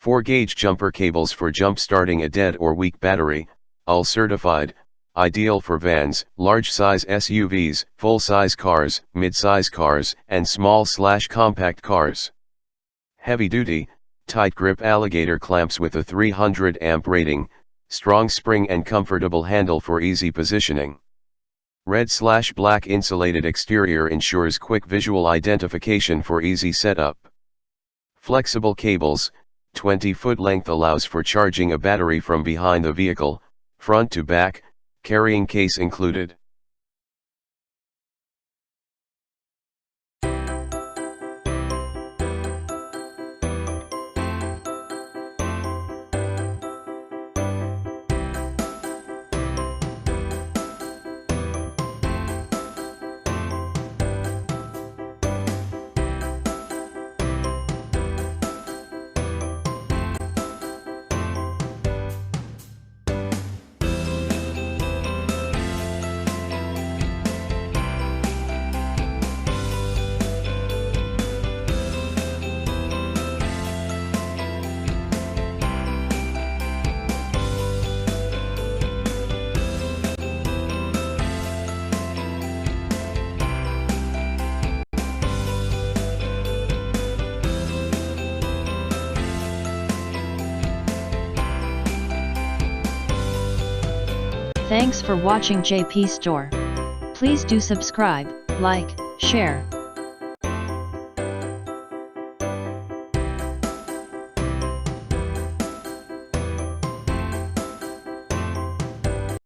4-gauge jumper cables for jump starting a dead or weak battery, UL certified, ideal for vans, large-size SUVs, full-size cars, mid-size cars, and small/compact cars. Heavy-duty, tight-grip alligator clamps with a 300 amp rating, strong spring and comfortable handle for easy positioning. Red/black insulated exterior ensures quick visual identification for easy setup. Flexible cables, 20-foot length allows for charging a battery from behind the vehicle, front to back, carrying case included. Thanks for watching JP Store. Please do subscribe, like, share,